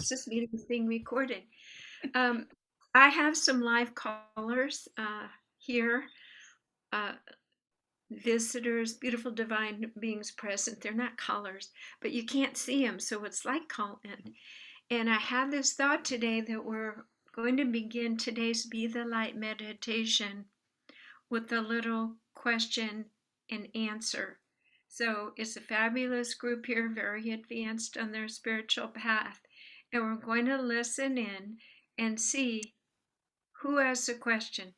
This is being recorded. Um, I have some live callers here, uh, visitors, beautiful divine beings present. They're not callers, but you can't see them, so it's like call in. And I had this thought today that we're going to begin today's Be the Light meditation with a little question and answer. So it's a fabulous group here, very advanced on their spiritual path. And we're going to listen in and see who has a question.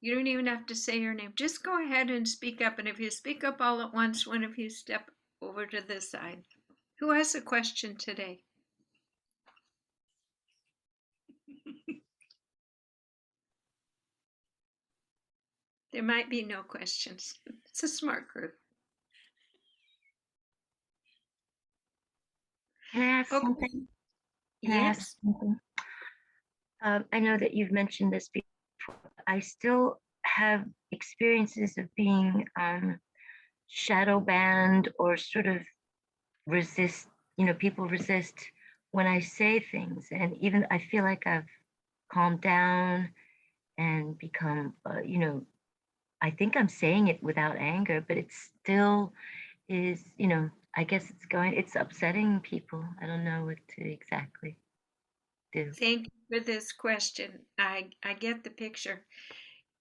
You don't even have to say your name. Just go ahead and speak up. And if you speak up all at once, one of you step over to this side. Who has a question today? There might be no questions. It's a smart group. Can I ask Okay. something? Can I ask Yes. something? I know that you've mentioned this before. I still have experiences of being shadow banned or sort of resist, people resist when I say things. And even I feel like I've calmed down and become, I think I'm saying it without anger, but it still is, I guess it's upsetting people. I don't know what to exactly do. Thank you for this question. I get the picture.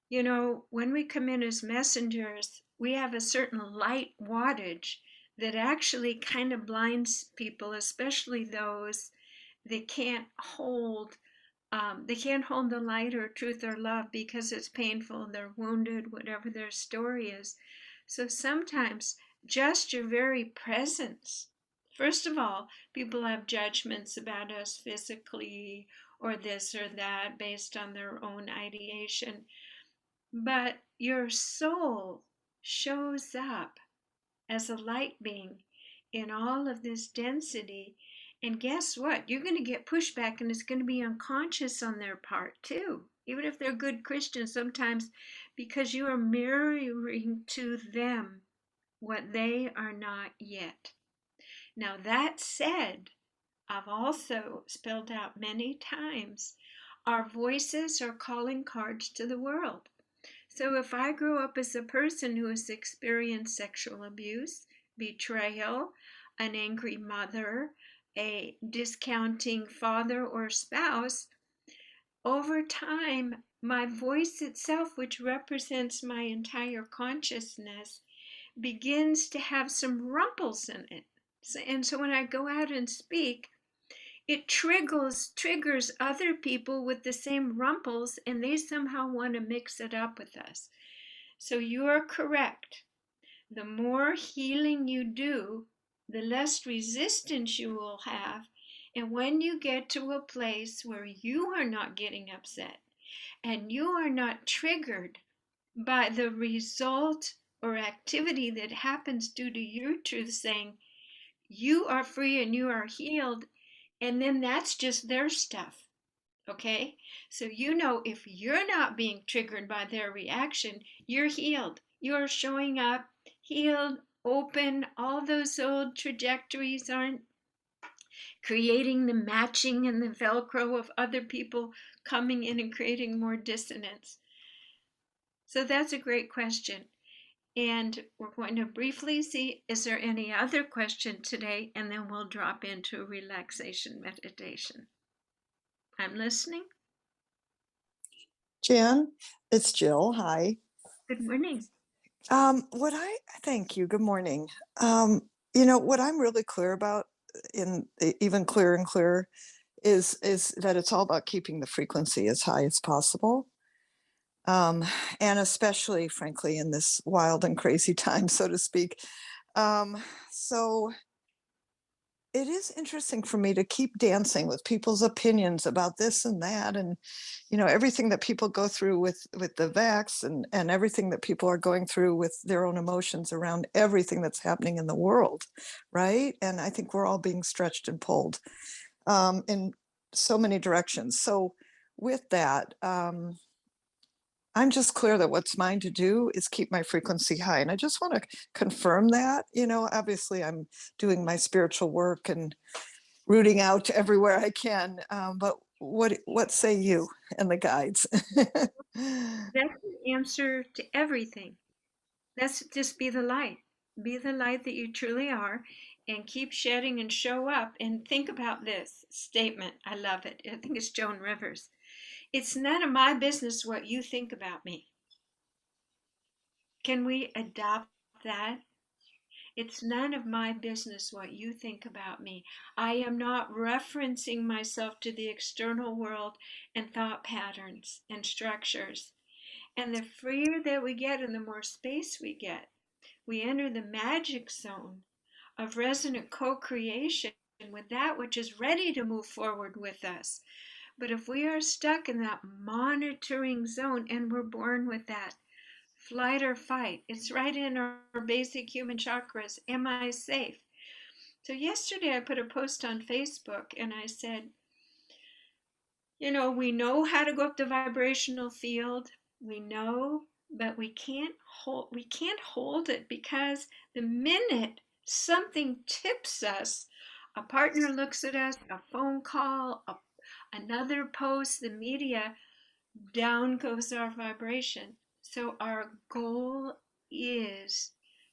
You know, when we come in as messengers, we have a certain light wattage that actually kind of blinds people, especially those that they can't hold the light or truth or love because it's painful, they're wounded, whatever their story is. So sometimes just your very presence, first of all, people have judgments about us physically or this or that based on their own ideation. But your soul shows up as a light being in all of this density. And guess what? You're going to get pushback, and it's going to be unconscious on their part too. Even if they're good Christians, sometimes because you are mirroring to them what they are not yet. Now, that said, I've also spelled out many times our voices are calling cards to the world. So if I grew up as a person who has experienced sexual abuse, betrayal, an angry mother, a discounting father or spouse, over time, my voice itself, which represents my entire consciousness, begins to have some rumples in it. And so when I go out and speak, it triggers other people with the same rumples, and they somehow want to mix it up with us. So you are correct. The more healing you do, the less resistance you will have. And when you get to a place where you are not getting upset and you are not triggered by the result or activity that happens due to your truth saying, you are free and you are healed, and then that's just their stuff. Okay? So you know if you're not being triggered by their reaction, you're healed. You're showing up healed, open, all those old trajectories aren't creating the matching and the Velcro of other people coming in and creating more dissonance. So that's a great question. And we're going to briefly see, is there any other question today? And then we'll drop into relaxation meditation. I'm listening. Jan, it's Jill. Hi. Good morning. What I thank you. Good morning. What I'm really clear about, in even clearer and clearer, is that it's all about keeping the frequency as high as possible. And especially, frankly, in this wild and crazy time, so to speak. So it is interesting for me to keep dancing with people's opinions about this and that, and everything that people go through with the vax, and everything that people are going through with their own emotions around everything that's happening in the world, right? And I think we're all being stretched and pulled in so many directions. So with that, I'm just clear that what's mine to do is keep my frequency high. And I just want to confirm that. Obviously I'm doing my spiritual work and rooting out everywhere I can. But what say you and the guides? That's the answer to everything. Let's just be the light. Be the light that you truly are and keep shedding and show up. And think about this statement. I love it. I think it's Joan Rivers. It's none of my business what you think about me. Can we adopt that? It's none of my business what you think about me. I am not referencing myself to the external world and thought patterns and structures. And the freer that we get and the more space we get, we enter the magic zone of resonant co creation with that which is ready to move forward with us. But if we are stuck in that monitoring zone, and we're born with that flight or fight, it's right in our basic human chakras. Am I safe? So, yesterday I put a post on Facebook and I said, we know how to go up the vibrational field. We know, but we can't hold it, because the minute something tips us, a partner looks at us, a phone call, another post, the media, down goes our vibration. So our goal is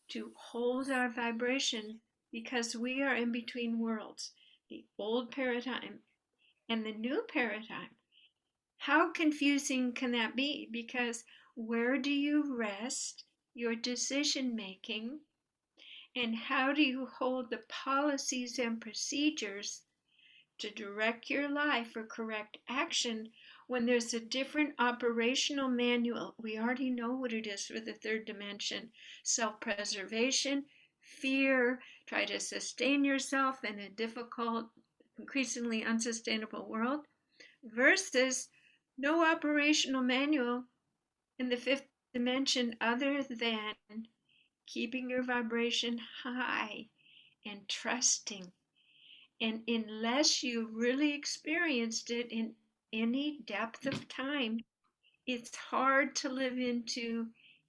to hold our vibration, because we are in between worlds, the old paradigm and the new paradigm. How confusing can that be? Because where do you rest your decision making, and how do you hold the policies and procedures to direct your life for correct action when there's a different operational manual? We already know what it is for the third dimension: self preservation, fear, try to sustain yourself in a difficult, increasingly unsustainable world, versus no operational manual in the fifth dimension other than keeping your vibration high and trusting. And unless you really experienced it in any depth of time, it's hard to live into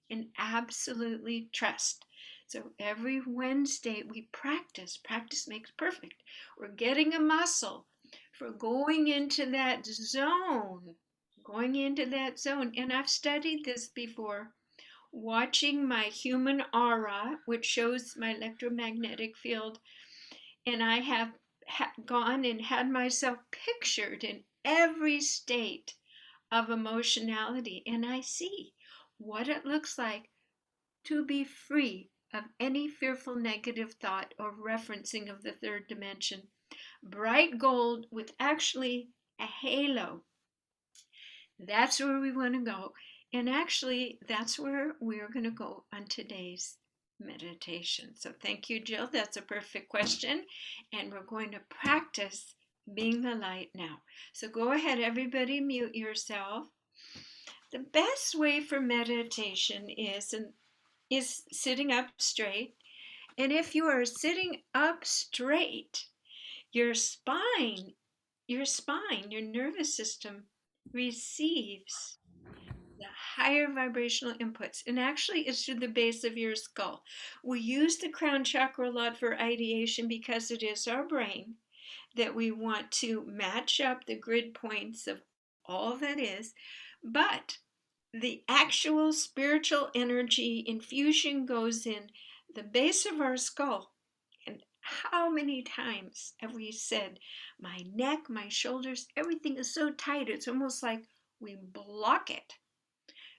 an absolutely trust. So every Wednesday we practice. Practice makes perfect. We're getting a muscle for going into that zone. Going into that zone. And I've studied this before, watching my human aura, which shows my electromagnetic field, and I have gone and had myself pictured in every state of emotionality, and I see what it looks like to be free of any fearful negative thought or referencing of the third dimension. Bright gold with actually a halo. That's where we want to go. And actually, that's where we're going to go on today's meditation. So thank you, Jill. That's a perfect question. And we're going to practice being the light now. So go ahead, everybody, mute yourself. The best way for meditation is sitting up straight. And if you are sitting up straight, your spine, your nervous system receives the higher vibrational inputs. And actually, it's through the base of your skull. We use the crown chakra a lot for ideation because it is our brain that we want to match up the grid points of all that is. But the actual spiritual energy infusion goes in the base of our skull. And how many times have we said, my neck, my shoulders, everything is so tight, it's almost like we block it,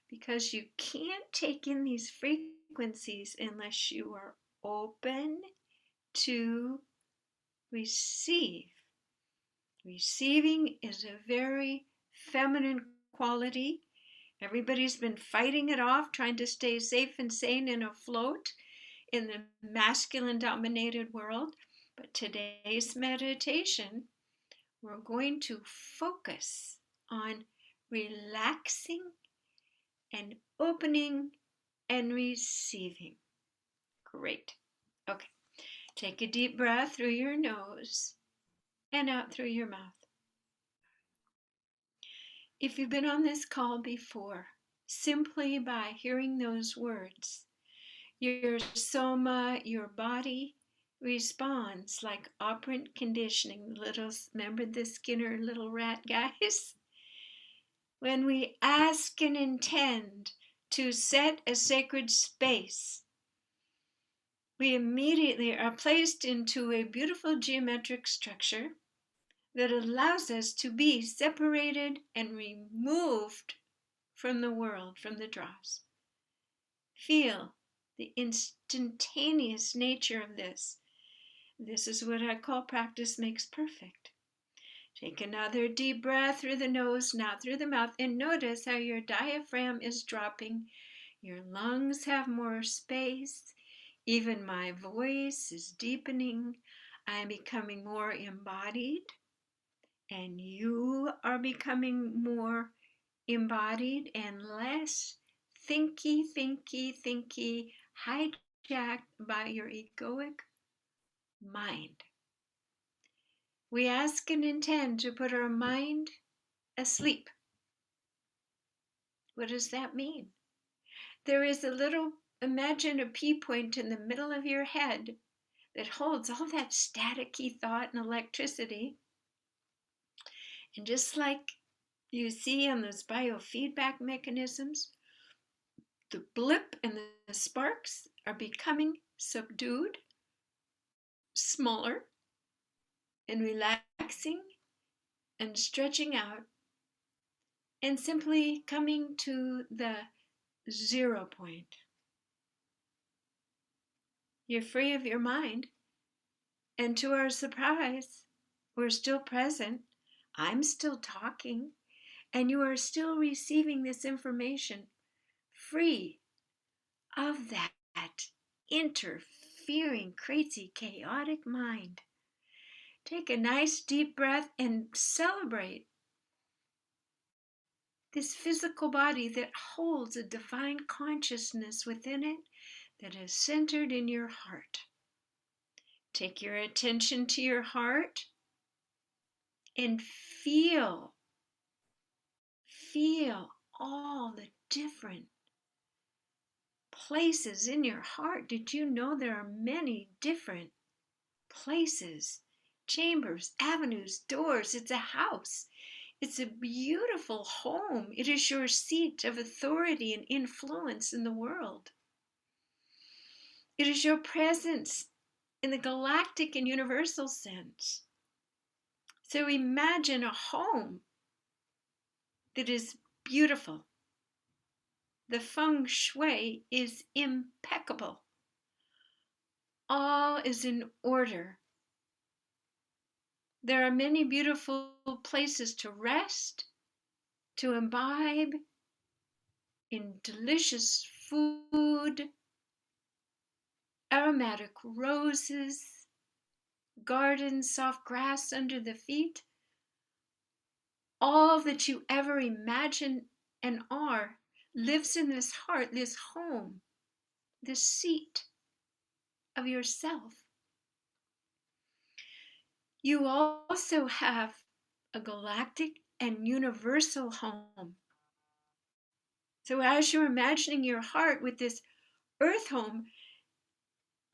because you can't take in these frequencies unless you are open to receive. Receiving is a very feminine quality. Everybody's been fighting it off, trying to stay safe and sane and afloat in the masculine dominated world. But today's meditation, we're going to focus on relaxing and opening and receiving. Great. Okay. Take a deep breath through your nose and out through your mouth. If you've been on this call before, simply by hearing those words, your soma, your body, responds like operant conditioning. Remember the Skinner little rat guys? When we ask and intend to set a sacred space, we immediately are placed into a beautiful geometric structure that allows us to be separated and removed from the world, from the dross. Feel the instantaneous nature of this. This is what I call practice makes perfect. Take another deep breath through the nose, now through the mouth, and notice how your diaphragm is dropping. Your lungs have more space. Even my voice is deepening. I am becoming more embodied, and you are becoming more embodied and less thinky, hijacked by your egoic mind. We ask and intend to put our mind asleep. What does that mean? There is a little, imagine a P point in the middle of your head that holds all that staticky thought and electricity. And just like you see on those biofeedback mechanisms, the blip and the sparks are becoming subdued, smaller, and relaxing and stretching out and simply coming to the 0 point. You're free of your mind, and to our surprise, we're still present. I'm still talking, and you are still receiving this information free of that interfering, crazy, chaotic mind. Take a nice deep breath and celebrate this physical body that holds a divine consciousness within it that is centered in your heart. Take your attention to your heart and feel all the different places in your heart. Did you know there are many different places, chambers, avenues, doors? It's a house. It's a beautiful home. It is your seat of authority and influence in the world. It is your presence in the galactic and universal sense. So imagine a home that is beautiful. The feng shui is impeccable. All is in order. There are many beautiful places to rest, to imbibe in delicious food, aromatic roses, gardens, soft grass under the feet. All that you ever imagine and are lives in this heart, this home, this seat of yourself. You also have a galactic and universal home. So as you're imagining your heart with this earth home,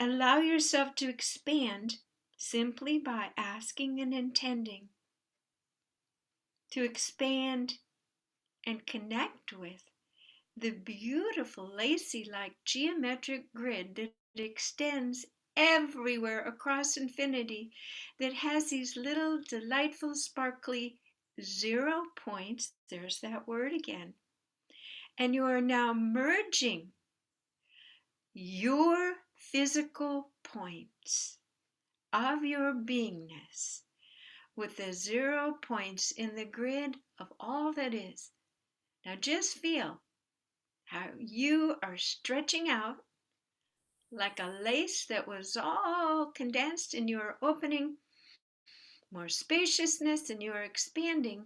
allow yourself to expand simply by asking and intending to expand and connect with the beautiful lacy-like geometric grid that extends everywhere across infinity, that has these little delightful sparkly 0 points. There's that word again. And you are now merging your physical points of your beingness with the 0 points in the grid of all that is. Now just feel how you are stretching out like a lace that was all condensed, and you are opening more spaciousness, and you are expanding,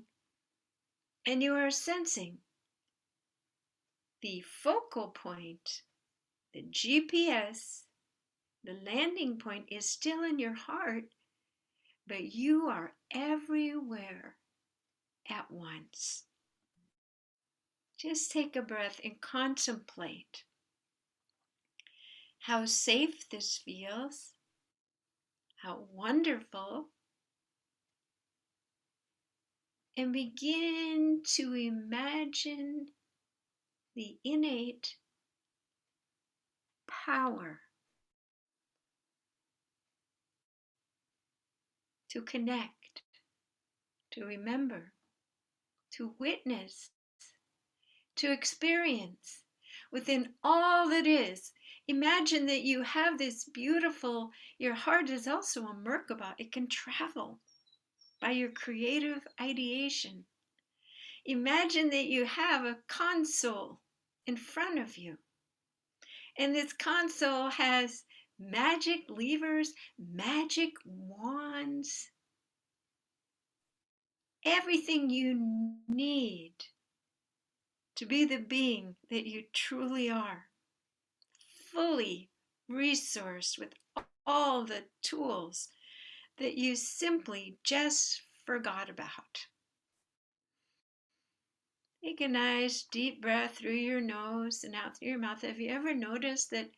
and you are sensing the focal point, the GPS, the landing point is still in your heart, but you are everywhere at once. Just take a breath and contemplate how safe this feels, How wonderful. And begin to imagine the innate power to connect, to remember, to witness, to experience within all that is. Imagine that you have this beautiful, your heart is also a Merkaba. It can travel by your creative ideation. Imagine that you have a console in front of you. And this console has magic levers, magic wands, everything you need to be the being that you truly are, fully resourced with all the tools that you simply just forgot about. Take a nice deep breath through your nose and out through your mouth. Have you ever noticed that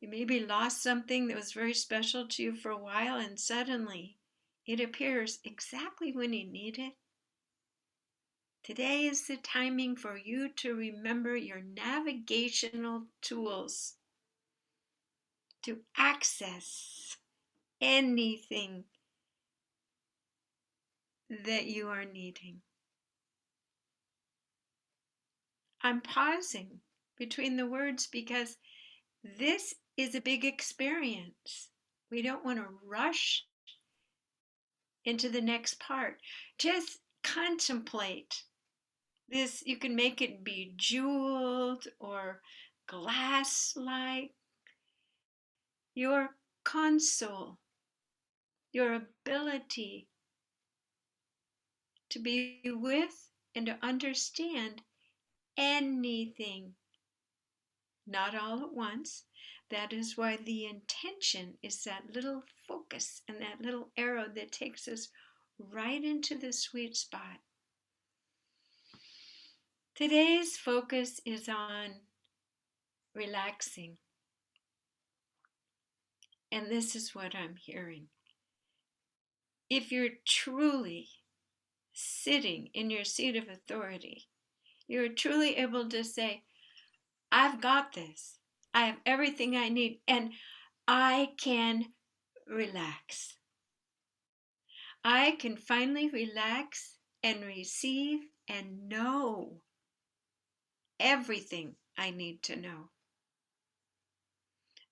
you maybe lost something that was very special to you for a while and suddenly it appears exactly when you need it? Today is the timing for you to remember your navigational tools to access anything that you are needing. I'm pausing between the words because this is a big experience. We don't want to rush into the next part. Just contemplate this. You can make it bejeweled or glass like. Your console, your ability to be with and to understand anything, not all at once. That is why the intention is that little focus and that little arrow that takes us right into the sweet spot. Today's focus is on relaxing. And this is what I'm hearing. If you're truly sitting in your seat of authority, you're truly able to say, I've got this. I have everything I need, and I can relax. I can finally relax and receive and know everything I need to know.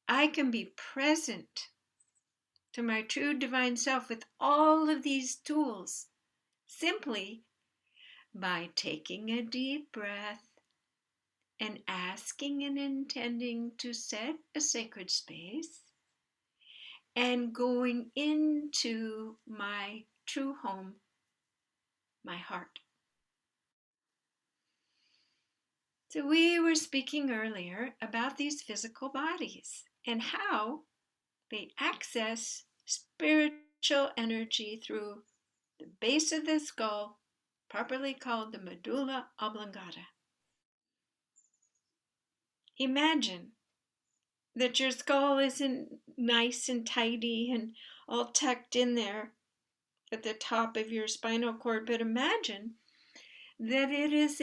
I can be present to my true divine self with all of these tools simply by taking a deep breath and asking and intending to set a sacred space and going into my true home, my heart. So we were speaking earlier about these physical bodies and how they access spiritual energy through the base of the skull, properly called the medulla oblongata. Imagine that your skull isn't nice and tidy and all tucked in there at the top of your spinal cord, but imagine that it is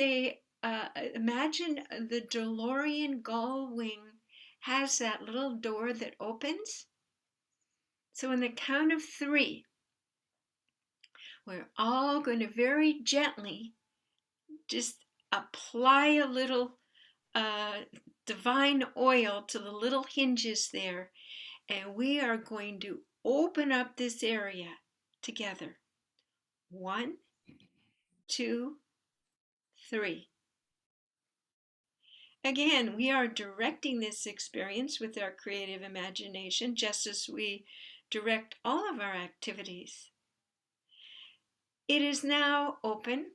imagine the DeLorean gull wing has that little door that opens. So in the count of 3, we're all going to very gently just apply a little divine oil to the little hinges there, and we are going to open up this area together. 1, 2, 3. Again, we are directing this experience with our creative imagination, just as we direct all of our activities. It is now open,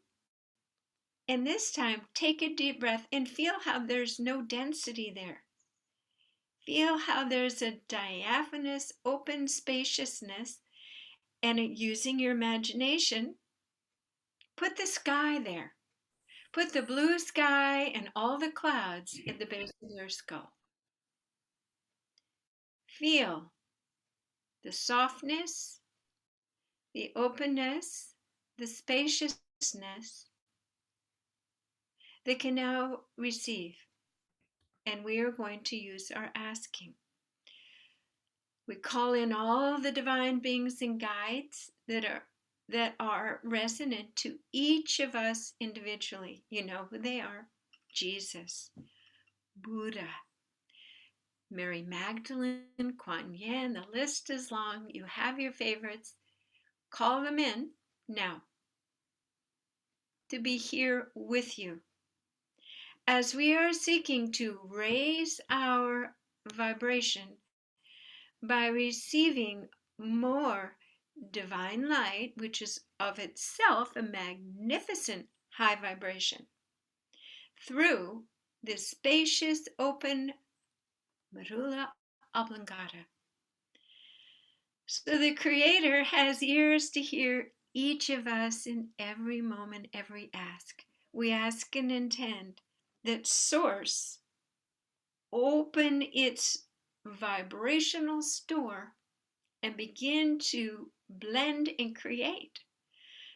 and this time take a deep breath and feel how there's no density there. Feel how there's a diaphanous, open spaciousness, and using your imagination, put the sky there. Put the blue sky and all the clouds at the base of your skull. Feel the softness, the openness, the spaciousness that can now receive. And we are going to use our asking. We call in all the divine beings and guides that are resonant to each of us individually. You know who they are: Jesus, Buddha, Mary Magdalene, Kuan Yin. The list is long. You have your favorites. Call them in now to be here with you as we are seeking to raise our vibration by receiving more divine light, which is of itself a magnificent high vibration, through this spacious, open Medulla oblongata. So the Creator has ears to hear each of us in every moment, every ask. We ask and intend that Source open its vibrational store and begin to blend and create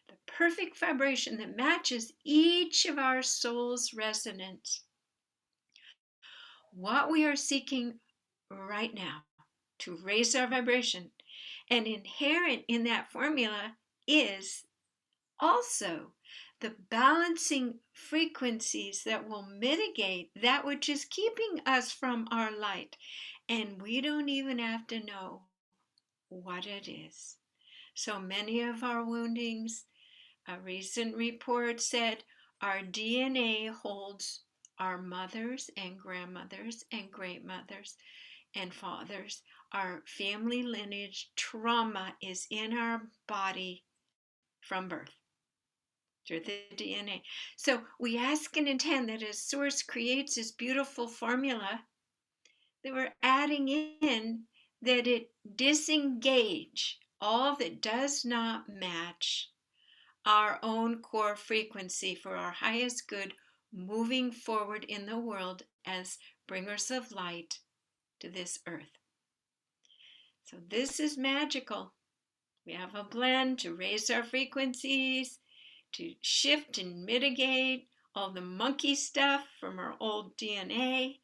the perfect vibration that matches each of our soul's resonance. What we are seeking right now to raise our vibration, and inherent in that formula is also the balancing frequencies that will mitigate that which is keeping us from our light. And we don't even have to know what it is. So many of our woundings, a recent report said our DNA holds our mothers and grandmothers and great mothers and fathers. Our family lineage trauma is in our body from birth through the DNA. So we ask and intend that as Source creates this beautiful formula, that we're adding in that it disengage all that does not match our own core frequency for our highest good, moving forward in the world as bringers of light to this earth. So this is magical. We have a blend to raise our frequencies, to shift and mitigate all the monkey stuff from our old DNA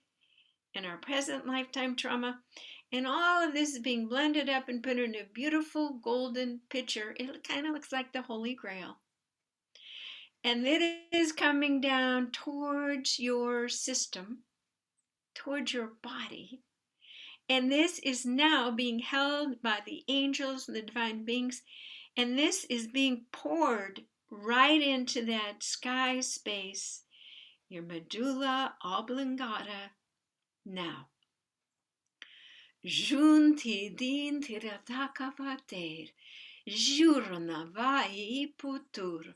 and our present lifetime trauma. And all of this is being blended up and put in a beautiful golden pitcher. It kind of looks like the Holy Grail. And it is coming down towards your system, towards your body. And this is now being held by the angels and the divine beings. And this is being poured right into that sky space, your medulla oblongata, now. Junti din tiratakapater, jurnavai putur,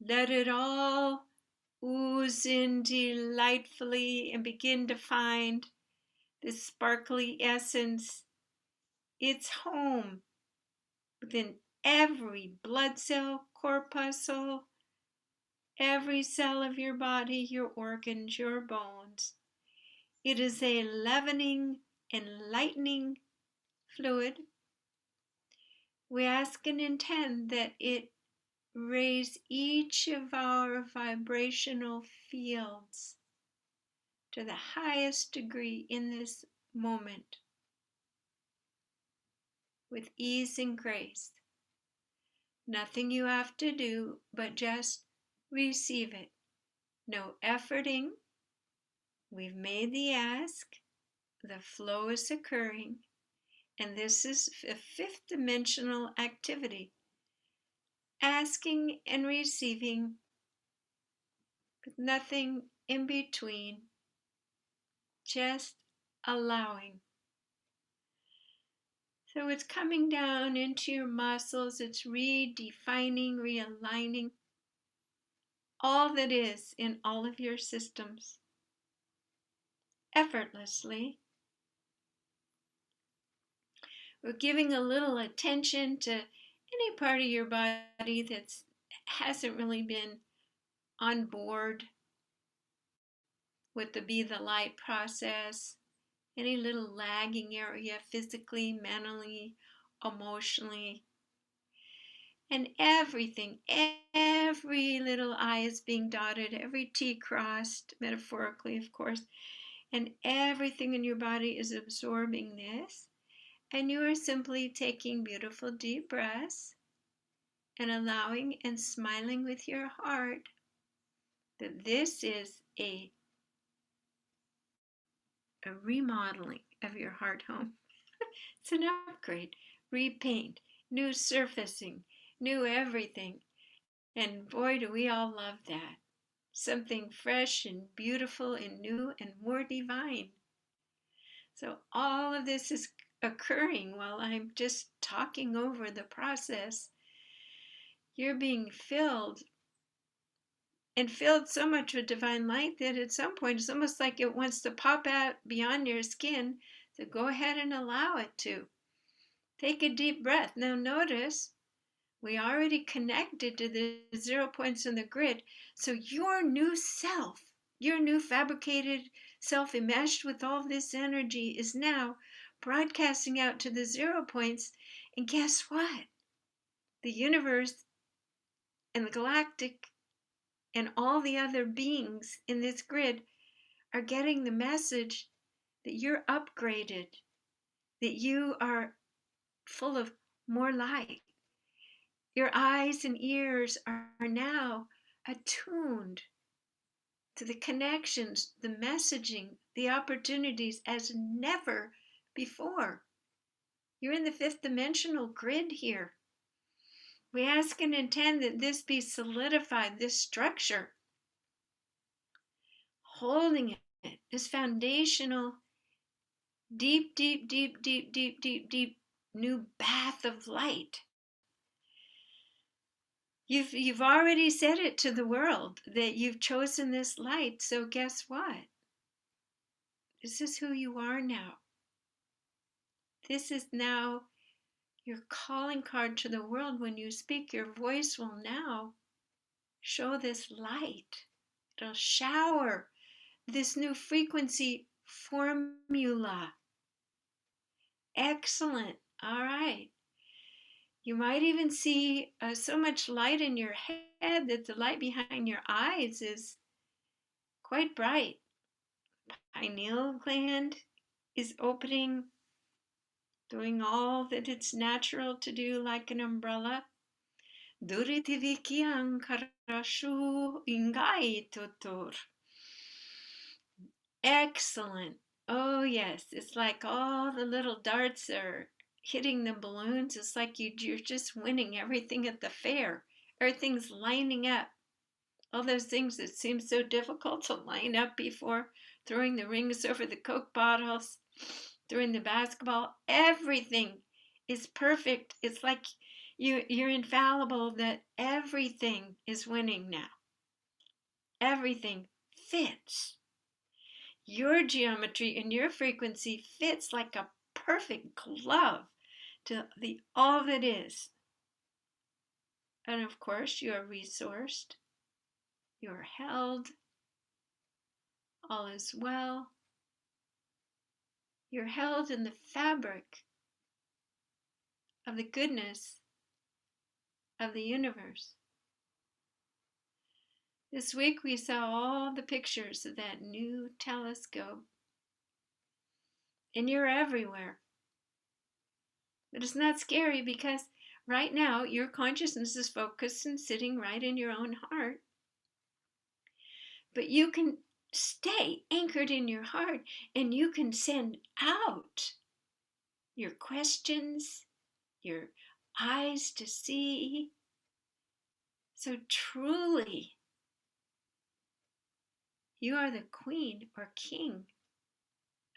let it all ooze in delightfully and begin to find this sparkly essence, its home within every blood cell, corpuscle, every cell of your body, your organs, your bones. It is a leavening, enlightening fluid. We ask and intend that it raise each of our vibrational fields to the highest degree in this moment with ease and grace. Nothing you have to do but just receive it. No efforting. We've made the ask. The flow is occurring. And this is a fifth dimensional activity. Asking and receiving with nothing in between. Just allowing. So it's coming down into your muscles. It's redefining, realigning. all that is in all of your systems effortlessly. We're giving a little attention to any part of your body that hasn't really been on board with the Be the Light process, any little lagging area physically, mentally, emotionally, and everything, every little I is being dotted, every T crossed, metaphorically, of course, and everything in your body is absorbing this. And you are simply taking beautiful deep breaths and allowing and smiling with your heart that this is a remodeling of your heart home. It's an upgrade, repaint, new surfacing, new everything. And boy, do we all love that. Something fresh and beautiful and new and more divine. So all of this is occurring while I'm just talking over the process. You're being filled and filled so much with divine light that at some point it's almost like it wants to pop out beyond your skin. So go ahead and allow it to. Take a deep breath. Now notice we already connected to the 0 points in the grid. So your new self, your new fabricated self enmeshed with all this energy is now broadcasting out to the 0 points. And guess what? The universe and the galactic and all the other beings in this grid are getting the message that you're upgraded, that you are full of more light. Your eyes and ears are now attuned to the connections, the messaging, the opportunities as never before. You're in the fifth dimensional grid here. We ask and intend that this be solidified, this structure, holding it, this foundational, deep, deep, deep, deep, deep, deep, deep new bath of light. You've already said it to the world that you've chosen this light, so guess what? This is who you are now. This is now your calling card to the world. When you speak, your voice will now show this light. It'll shower this new frequency formula. Excellent. All right. You might even see so much light in your head that the light behind your eyes is quite bright. Pineal gland is opening, doing all that it's natural to do like an umbrella. Duritivikian karashu ingai totor. Excellent. Oh yes, it's like all the little darts are hitting the balloons. It's like you're just winning everything at the fair. Everything's lining up. All those things that seem so difficult to line up before, throwing the rings over the Coke bottles, throwing the basketball, everything is perfect. It's like you're infallible, that everything is winning now. Everything fits. Your geometry and your frequency fits like a perfect glove to the all that is. And of course, you are resourced. You are held. All is well. You're held in the fabric of the goodness of the universe. This week we saw all the pictures of that new telescope, and you're everywhere. But it's not scary because right now your consciousness is focused and sitting right in your own heart. But you can stay anchored in your heart and you can send out your questions, your eyes to see. So truly, you are the queen or king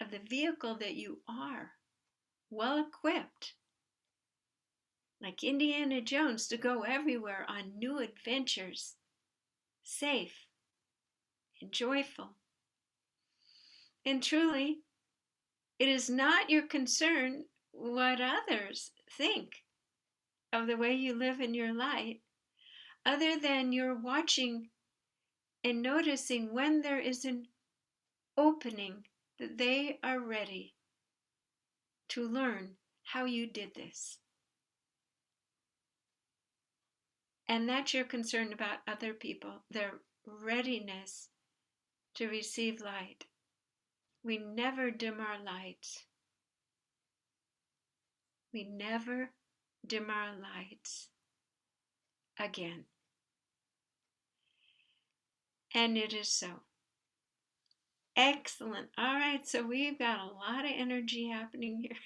of the vehicle that you are, well equipped, like Indiana Jones, to go everywhere on new adventures. safe, and joyful. And truly, it is not your concern what others think of the way you live in your light, other than you're watching and noticing when there is an opening that they are ready to learn how you did this. And that you're concerned about other people, their readiness to receive light. We never dim our lights. We never dim our lights again. And it is so. Excellent. All right, so we've got a lot of energy happening here.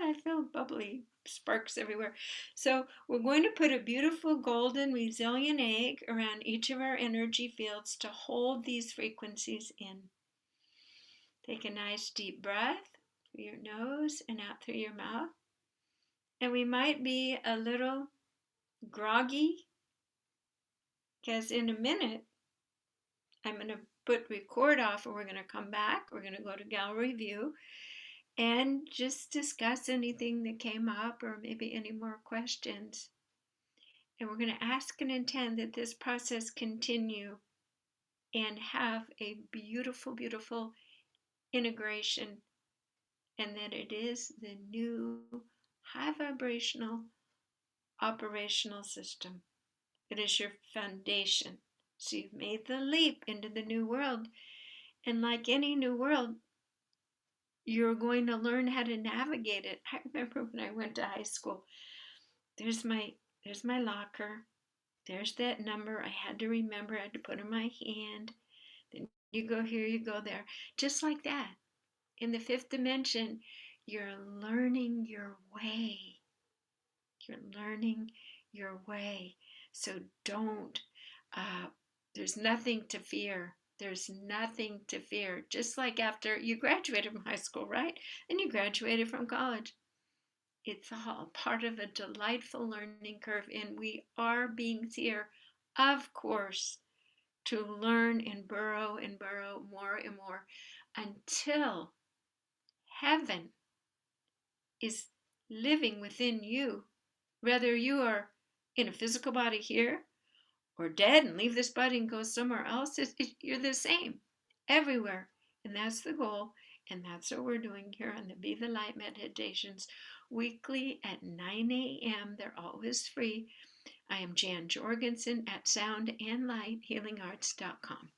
I feel bubbly sparks everywhere. So we're going to put a beautiful golden resilient egg around each of our energy fields to hold these frequencies in. Take a nice deep breath through your nose and out through your mouth. And we might be a little groggy because in a minute I'm going to put record off and we're going to come back. We're going to go to gallery view and just discuss anything that came up or maybe any more questions. And we're going to ask and intend that this process continue and have a beautiful, beautiful integration, and that it is the new high vibrational operational system. It is your foundation. So you've made the leap into the new world. And like any new world, you're going to learn how to navigate it. I remember when I went to high school, there's my locker. There's that number I had to remember. I had to put in my hand. Then you go here, you go there. Just like that. In the fifth dimension, you're learning your way. You're learning your way. So there's nothing to fear. There's nothing to fear. Just like after you graduated from high school, right? And you graduated from college. It's all part of a delightful learning curve, and we are beings here, of course, to learn and burrow more and more until heaven is living within you. Whether you are in a physical body here or dead and leave this body and go somewhere else, you're the same everywhere. And that's the goal. And that's what we're doing here on the Be the Light meditations weekly at 9 a.m. They're always free. I am Jan Jorgensen at soundandlighthealingarts.com.